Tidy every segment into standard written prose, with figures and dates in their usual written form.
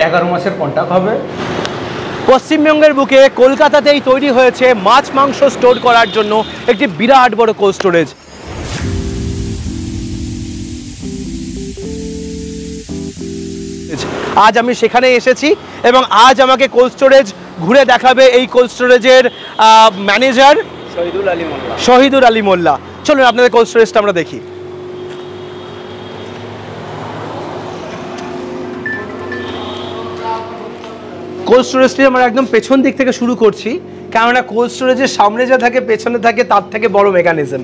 11 মাসের কন্ট্রাক্ট হবে। পশ্চিমবঙ্গের বুকে কলকাতাতেই তৈরি হয়েছে মাছ মাংস স্টোর করার জন্য একটি বিরাট বড় কোল্ড স্টোরেজ। আজ আমি সেখানে এসেছি এবং আজ আমাকে কোল্ড স্টোরেজ ঘুরে দেখাবে এই কোল্ড স্টোরেজের ম্যানেজার শহীদুল আলী মোল্লা। চলুন আপনাদের কোল্ড স্টোরেজটা আমরা দেখি। কোল্ড স্টোরেজটি আমরা একদম পেছন দিক থেকে শুরু করছি, কেননা কোল্ড স্টোরেজের সামনে যা থাকে পেছনে থাকে তার থেকে বড় মেকানিজম।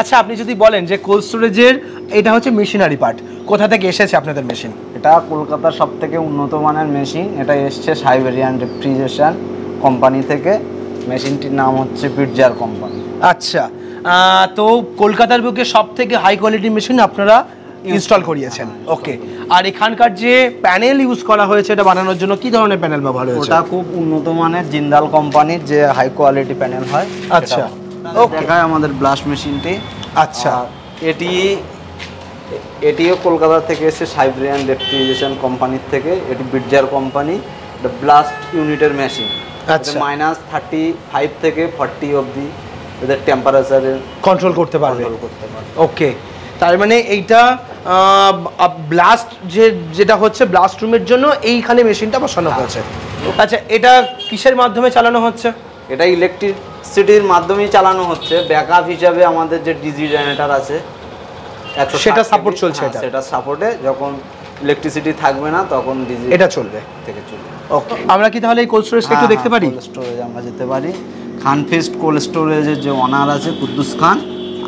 আচ্ছা, আপনি যদি বলেন যে কোল্ড স্টোরেজের এটা হচ্ছে মেশিনারি পার্ট, কোথা থেকে এসেছে আপনাদের মেশিন? এটা কলকাতার সব থেকে উন্নত মানের মেশিন। এটা এসছে সাইবেরিয়ান রেফ্রিজারেশন কোম্পানি থেকে। মেশিনটির নাম হচ্ছে পিটজার কোম্পানি। আচ্ছা, তো কলকাতার বুকে সব থেকে হাই কোয়ালিটি মেশিন আপনারা ইনস্টল করিয়েছেন। ওকে, আর এখানকার যে প্যানেল ইউজ করা হয়েছে এটা বানানোর জন্য কি ধরনের প্যানেল ব্যবহার হয়েছে? ওটা খুব উন্নত মানের জিন্দাল কোম্পানির যে হাই কোয়ালিটি প্যানেল হয়। আচ্ছা, ওকে, দেখায় আমাদের ব্লাস্ট মেশিনটি। আচ্ছা, এটিও কলকাতা থেকে এসে সাইবেরিয়ান রেফ্রিজারেশন কোম্পানির থেকে। এটি পিটজার কোম্পানি। এটা ব্লাস্ট ইউনিটের মেশিন। আচ্ছা, -35 থেকে 40 অবধি এদের টেম্পারেচারের কন্ট্রোল করতে পারবে। ওকে, তার মানে এইটা ব্লাস্ট যেটা হচ্ছে ব্লাস্ট রুমের জন্য এইখানে মেশিনটা বসানো হয়েছে। আচ্ছা, এটা কিসের মাধ্যমে চালানো হচ্ছে? এটা ইলেকট্রিসিটির মাধ্যমেই চালানো হচ্ছে। ব্যাকআপ হিসাবে আমাদের যে ডিজি জেনারেটর আছে সেটা সাপোর্ট চলছে। সেটা সাপোর্টে যখন ইলেকট্রিসিটি থাকবে না তখন ডিজি এটা চলবে থেকে চলবে। ওকে, আমরা কি তাহলে এই কোল্ড স্টোরেজটা একটু দেখতে পারি? কোল্ড স্টোরেজ আমরা যেতে পারি। খান ফিস্ট কোল্ড স্টোরেজের যে ওনার আছে কুদ্দুস খান,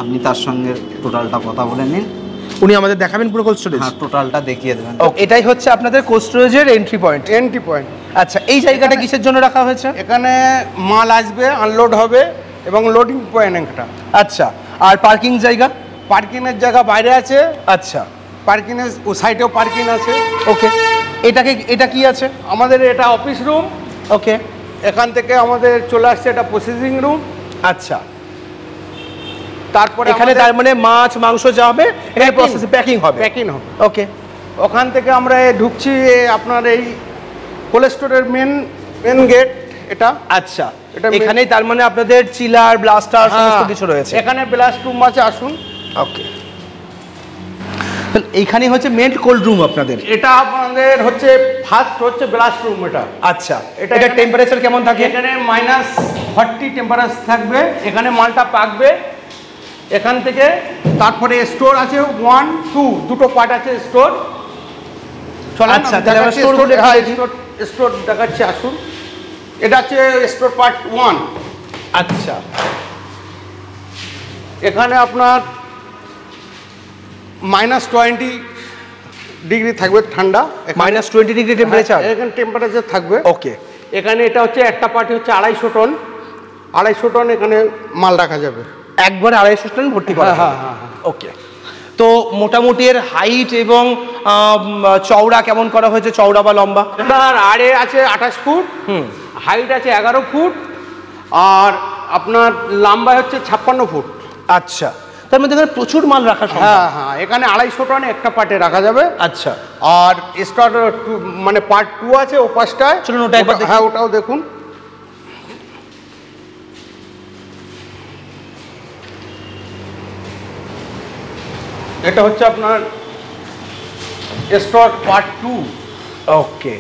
আপনি তার সঙ্গে টোটালটা কথা বলে নিন। উনি আমাদের দেখাবেন পুরো কোল্ড স্টোরেজ? হ্যাঁ, টোটালটা দেখিয়ে দেবেন। এটাই হচ্ছে আপনাদের কোল্ড স্টোরেজের এন্ট্রি পয়েন্ট। আচ্ছা, এই জায়গাটা কিসের জন্য রাখা হয়েছে? এখানে মাল আসবে, আনলোড হবে এবং লোডিং পয়েন্ট একটা। আচ্ছা, আর পার্কিং জায়গা? পার্কিংয়ের জায়গা বাইরে আছে। আচ্ছা, পার্কিংয়ের ও সাইডেও পার্কিং আছে। ওকে, এটা কি আছে? আমাদের এটা অফিস রুম। ওকে, এখান থেকে আমাদের চলে আসছে এটা প্রসেসিং রুম। আচ্ছা, তারপরে এখানে তার মানে মাছ মাংস যা হবে এখানে প্রসেসে প্যাকিং হবে। ওকে, ওখান থেকে আমরা ঢুকছি আপনার এই কোল্ড স্টোরের মেন গেট এটা। আচ্ছা, এখানেই তার মানে আপনাদের চিলার ব্লাস্টার সমস্ত কিছু রয়েছে। এখানে ব্লাস্ট রুম আছে, আসুন। ওকে, এইখানে হচ্ছে মেন কোল্ড রুম আপনাদের। এটা আপনাদের হচ্ছে ফার্স্ট হচ্ছে ব্লাস্ট রুম এটা। আচ্ছা, এটা টেম্পারেচার কেমন থাকে? এখানে -40 টেম্পারেচার থাকবে। এখানে মালটা পাকবে। এখান থেকে তারপরে স্টোর আছে 1, 2 দুটো পার্ট আছে স্টোর। আচ্ছা, তাহলে আমরা স্টোর দেখাচ্ছি, আসুন। এটা হচ্ছে স্টোর পার্ট 1। আচ্ছা, এখানে আপনার -20 ডিগ্রি থাকবে ঠান্ডা। -20 ডিগ্রি টেম্পারেচার এখানে টেম্পারেচার থাকবে। ওকে, এখানে এটা হচ্ছে একটা পার্টি হচ্ছে 250 টন। 250 টন এখানে মাল রাখা যাবে। একবার 250 টন ভর্তি করা? হ্যাঁ। ওকে, তো মোটামুটি এর হাইট এবং চওড়া কেমন করা হয়েছে, চওড়া বা লম্বা? আপনার আড়ে আছে 28 ফুট, হাইট আছে 11 ফুট, আর আপনার লম্বা হচ্ছে 56 ফুট। আচ্ছা, তার মধ্যে এখানে প্রচুর মাল রাখা সম্ভব। হ্যাঁ, এখানে 250 টন একটা পার্টে রাখা যাবে। আচ্ছা, আর স্টার মানে পার্ট 2 আছে ও পাশটায়। চলুন ওটা একবার দেখি। হ্যাঁ, ওটাও দেখুন। এটা হচ্ছে আপনার স্টোর পার্ট 2। ওকে,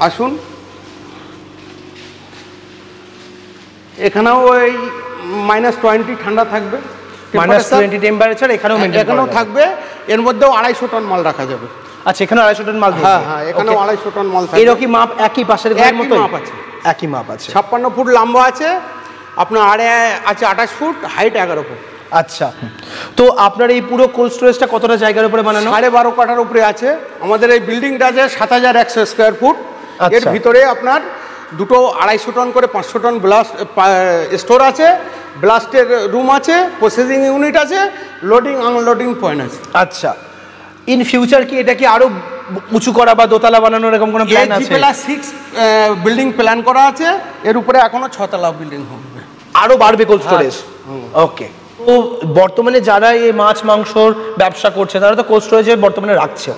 আসুন। এখানেও ওই -20 ঠান্ডা থাকবে। -20 টেম্পারেচার এখানেও থাকবে। এর মধ্যেও 250 টন মাল রাখা যাবে। আচ্ছা, এখানে 250 টন মাল? হ্যাঁ, এখানেও 250 টন মাল থাকবে। এরকম মাপ একই পাশের ঘরের মতো? মাপ আছে, একই মাপ আছে। 56 ফুট লম্বা আছে, আপনার আড়ে আছে 28 ফুট, হাইট 11 ফুট। আচ্ছা, তো আপনার এই পুরো কোল্ড স্টোরেজটা কতটা জায়গার উপরে বানানো? 12.5 কাঠার উপরে আছে। আমাদের এই বিল্ডিংটা আছে 7100 স্কোয়ার ফুট। এর ভিতরে আপনার দুটো 250 টন করে 500 টন ব্লাস্ট স্টোর আছে, ব্লাস্টের রুম আছে, প্রসেসিং ইউনিট আছে, লোডিং আনলোডিং পয়েন্ট আছে। আচ্ছা, ইন ফিউচার কি এটা কি আরো উঁচু করা বা দোতলা বানানোর এরকম কোনো প্ল্যান আছে? G+6 বিল্ডিং প্ল্যান করা আছে। এর উপরে এখনো 6 তলা বিল্ডিং হবে, আরো বাড়বে কোল্ড স্টোরেজ। ওকে, তো বর্তমানে যারা এই মাছ মাংসর ব্যবসা করছে তারা তো কোল্ড স্টোরেজে বর্তমানে রাখছে,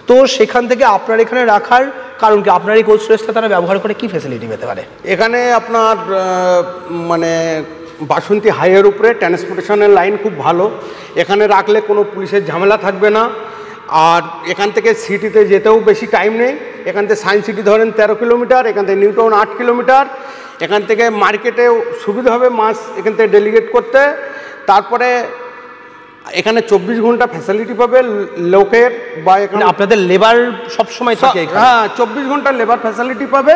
তো সেখান থেকে আপনার এখানে রাখার কারণ কি আপনার এই কোল্ড স্টোরেজটা তারা ব্যবহার করে কি ফ্যাসিলিটি পেতে পারে? এখানে আপনার মানে বাসন্তী হাইয়ের উপরে ট্রান্সপোর্টেশনের লাইন খুব ভালো, এখানে রাখলে কোনো পুলিশের ঝামেলা থাকবে না। আর এখান থেকে সিটিতে যেতেও বেশি টাইম নেই, এখান থেকে সায়েন্স সিটি ধরেন 13 কিলোমিটার, এখান থেকে নিউ টাউন 8 কিলোমিটার, এখান থেকে মার্কেটেও সুবিধা হবে মাছ এখান থেকে ডেলিগেট করতে। তারপরে এখানে 24 ঘন্টা ফ্যাসিলিটি পাবে লোকের, বা এখানে আপনাদের লেবার সবসময় থাকে এখানে? হ্যাঁ, 24 ঘন্টা লেবার ফ্যাসিলিটি পাবে,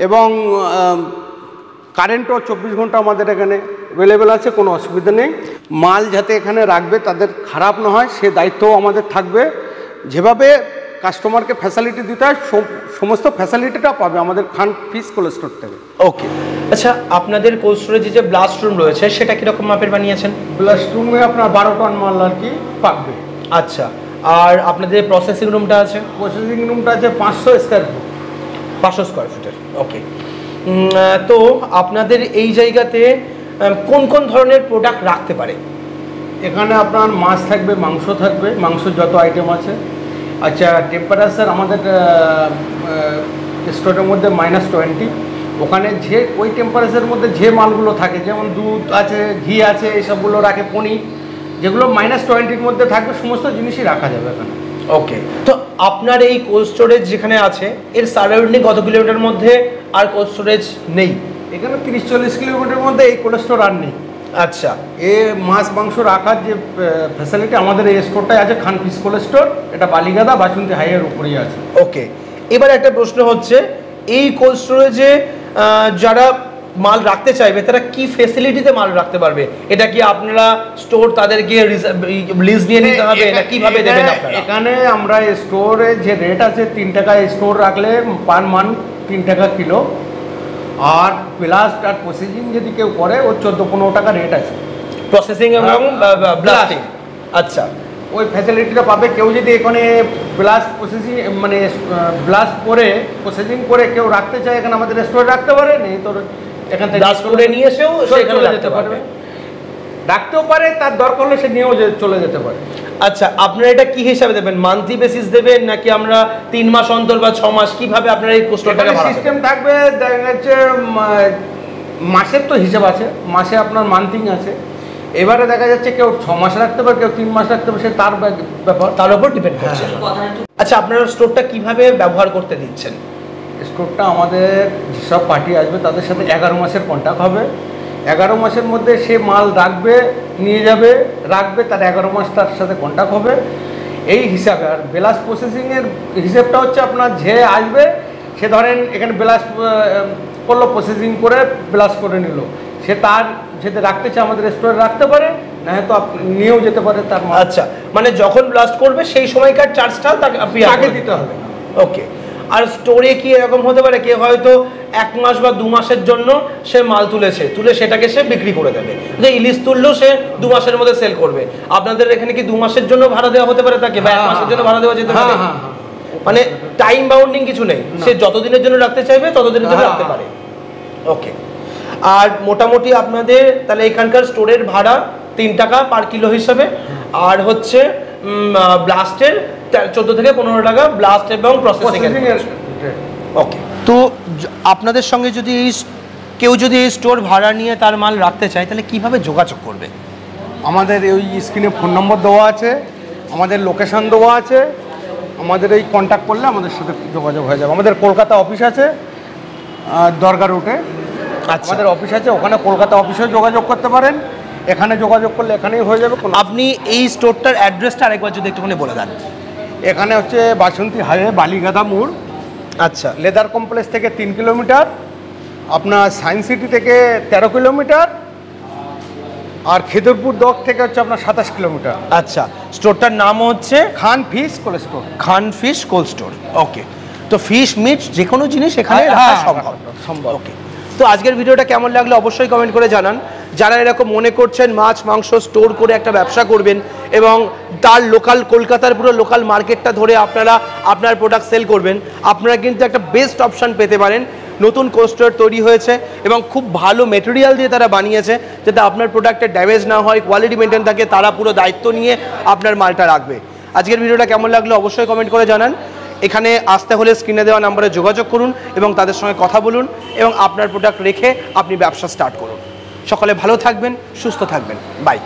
এবং কারেন্টও 24 ঘন্টা আমাদের এখানে অ্যাভেলেবেল আছে, কোনো অসুবিধা নেই। মাল যাতে এখানে রাখবে তাদের খারাপ না হয় সে দায়িত্বও আমাদের থাকবে। যেভাবে কাস্টমারকে ফ্যাসিলিটি দিতে হয় সমস্ত ফ্যাসিলিটিটা পাবে আমাদের খান ফিশ কোল্ড স্টোর থেকে। ওকে, আচ্ছা আপনাদের কোল্ড স্টোরেজে যে ব্লাস্ট রুম রয়েছে সেটা কীরকম মাপের বানিয়েছেন? ব্লাস্ট রুমে আপনার 12 টন মাল আর কি পাকবে। আচ্ছা, আর আপনাদের প্রসেসিং রুমটা আছে? প্রসেসিং রুমটা আছে 500 স্কোয়ার ফুট। 500 স্কোয়ার ফুটের। ওকে, তো আপনাদের এই জায়গাতে কোন কোন ধরনের প্রোডাক্ট রাখতে পারে? এখানে আপনার মাছ থাকবে, মাংস থাকবে, মাংসের যত আইটেম আছে। আচ্ছা, টেম্পারেচার আমাদের স্টোরের মধ্যে -20, ওখানে যে ওই টেম্পারেচারের মধ্যে যে মালগুলো থাকে, যেমন দুধ আছে, ঘি আছে, এইসবগুলো রাখে, পনির, যেগুলো -20-র মধ্যে থাকবে সমস্ত জিনিসই রাখা যাবে এখানে। ওকে, তো আপনার এই কোল্ড স্টোরেজ যেখানে আছে এর সারাউন্ডিং কত কিলোমিটার মধ্যে আর কোল্ড স্টোরেজ নেই? এখানে 30-40 কিলোমিটারের মধ্যে এই কোল্ড স্টোর আর নেই। আচ্ছা, এ মাছ মাংস রাখার যে ফ্যাসিলিটি আমাদের এই স্টোরটাই আছে, খান ফিশ কোল্ড স্টোর, এটা বালিগাদা বাসন্তী হাইয়ের উপরেই আছে। ওকে, এবার একটা প্রশ্ন হচ্ছে, এই কোল্ড স্টোরেজে যারা মাল রাখতে চাইবে তারা কি ফ্যাসিলিটিতে মাল রাখতে পারবে? এটা কি আপনারা স্টোর তাদেরকে লিজ দিয়ে নিতে হবে না কিভাবে দেবেন আপনারা? এখানে আমরা স্টোরে যে রেট আছে 3 টাকায় স্টোর রাখলে পার মান 3 টাকা কিলো, আর প্লাস আর প্রসেসিং যদি কেউ করে ওর 14-15 টাকা রেট আছে প্রসেসিং এবং ব্লাস্টিং। আচ্ছা, ওই ফ্যাসিলিটিটা পাবে। কেউ যদি এখানে ব্লাস্ট প্রসেসিং মানে ব্লাস্ট করে প্রসেসিং করে কেউ রাখতে চায় এখানে আমাদের স্টোরে রাখতে পারে, নেই তোর এখান থেকে ব্লাস্ট করে নিয়ে এসেও সেখানে যেতে পারবে, রাখতেও পারে, তার দরকার হলে সে নিয়েও চলে যেতে পারে। আচ্ছা, আপনারা এটা কি হিসাবে দেবেন? মান্থলি বেসিস দেবেন নাকি আমরা 3 মাস অন্তর বা 6 মাস, কিভাবে আপনারা এই কোস্টটাকে ভাড়া সিস্টেম থাকবে? দেখা যাচ্ছে মাসের তো হিসাব আছে, মাসে আপনার মান্থিং আছে। এবারে দেখা যাচ্ছে কেউ 6 মাস রাখতে পারে, কেউ 3 মাস রাখতে পারে, সে তার ব্যাপার, তার উপর ডিপেন্ড করছে। আচ্ছা, আপনারা স্টোরটা কিভাবে ব্যবহার করতে দিচ্ছেন? স্টোরটা আমাদের যেসব পার্টি আসবে তাদের সাথে 11 মাসের কন্ট্যাক্ট হবে। 11 মাসের মধ্যে সে মাল রাখবে, নিয়ে যাবে, রাখবে, তার 11 মাস তার সাথে কন্ট্যাক্ট হবে এই হিসাবে। আর ব্লাস্ট প্রসেসিংয়ের হিসেবটা হচ্ছে আপনার যে আসবে সে ধরেন এখানে ব্লাস্ট করলো, প্রসেসিং করে ব্লাস্ট করে নিল, সে তার যেতে রাখতে চায় আমাদের স্টোরে রাখতে পারে, না হয়তো নিয়েও যেতে পারে তার। আচ্ছা, মানে যখন ব্লাস্ট করবে সেই সময়কার চার্জটা তাকে দিতে হবে। ওকে, আর স্টোরে কি এরকম হতে পারে কেউ হয়তো 1 মাস বা 2 মাসের জন্য সে মাল তুলে সেটাকে সে বিক্রি করে দেবে, যে ইলিশ তুললেও সে 2 মাসের মধ্যে সেল করবে? আপনাদের এখানে কি 2 মাসের জন্য ভাড়া দেওয়া হতে পারে তাকে, বা 1 মাসের জন্য ভাড়া দেওয়া যেতে পারে? মানে টাইম বাউন্ডিং কিছু নেই, সে যতদিনের জন্য রাখতে চাইবে ততদিনের জন্য রাখতে পারে। ওকে, আর মোটামুটি আপনাদের তাহলে এখানকার স্টোরের ভাড়া 3 টাকা পার কিলো হিসাবে, আর হচ্ছে ব্লাস্টের 14 থেকে 15 টাকা ব্লাস্ট এবং প্রসেসিং এর। ওকে, তো আপনাদের সঙ্গে যদি কেউ যদি এই স্টোর ভাড়া নিয়ে তার মাল রাখতে চায় তাহলে কিভাবে যোগাযোগ করবে? আমাদের ওই স্ক্রিনে ফোন নম্বর দেওয়া আছে, আমাদের লোকেশন দেওয়া আছে, আমাদের এই কন্ট্যাক্ট করলে আমাদের সাথে যোগাযোগ হয়ে যাবে। আমাদের কলকাতা অফিস আছে দরগা রুটে, আমাদের অফিস আছে, ওখানে কলকাতা অফিসেও যোগাযোগ করতে পারেন, এখানে যোগাযোগ করলে এখানেই হয়ে যাবে। আপনি এই স্টোরটার অ্যাড্রেসটা আরেকবার যদি একটুখানি বলে দেন। এখানে হচ্ছে বাসন্তী হাইওয়ে বালিগাদা মোড়। আচ্ছা, লেদার কমপ্লেক্স থেকে 3 কিলোমিটার, আপনার সায়েন্স সিটি থেকে 13 কিলোমিটার, আর খেদরপুর দক থেকে হচ্ছে আপনার 27 কিলোমিটার। আচ্ছা, স্টোরটার নাম হচ্ছে খান ফিশ কোল্ড স্টোর। খান ফিশ কোল্ড স্টোর। ওকে, তো ফিশ মিট যে কোনো জিনিস এখানে রাখা সম্ভব। ওকে, তো আজকের ভিডিওটা কেমন লাগলো অবশ্যই কমেন্ট করে জানান। যারা এরকম মনে করছেন মাছ মাংস স্টোর করে একটা ব্যবসা করবেন এবং তার লোকাল কলকাতার পুরো লোকাল মার্কেটটা ধরে আপনারা আপনার প্রোডাক্ট সেল করবেন, আপনারা কিন্তু একটা বেস্ট অপশান পেতে পারেন। নতুন কোল্ড স্টোর তৈরি হয়েছে এবং খুব ভালো মেটেরিয়াল দিয়ে তারা বানিয়েছে, যাতে আপনার প্রোডাক্টের ড্যামেজ না হয়, কোয়ালিটি মেনটেন থাকে, তারা পুরো দায়িত্ব নিয়ে আপনার মালটা রাখবে। আজকের ভিডিওটা কেমন লাগলো অবশ্যই কমেন্ট করে জানান। এখানে আসতে হলে স্ক্রিনে দেওয়া নাম্বারে যোগাযোগ করুন এবং তাদের সঙ্গে কথা বলুন এবং আপনার প্রোডাক্ট রেখে আপনি ব্যবসা স্টার্ট করুন। সকলে ভালো থাকবেন, সুস্থ থাকবেন, বাই।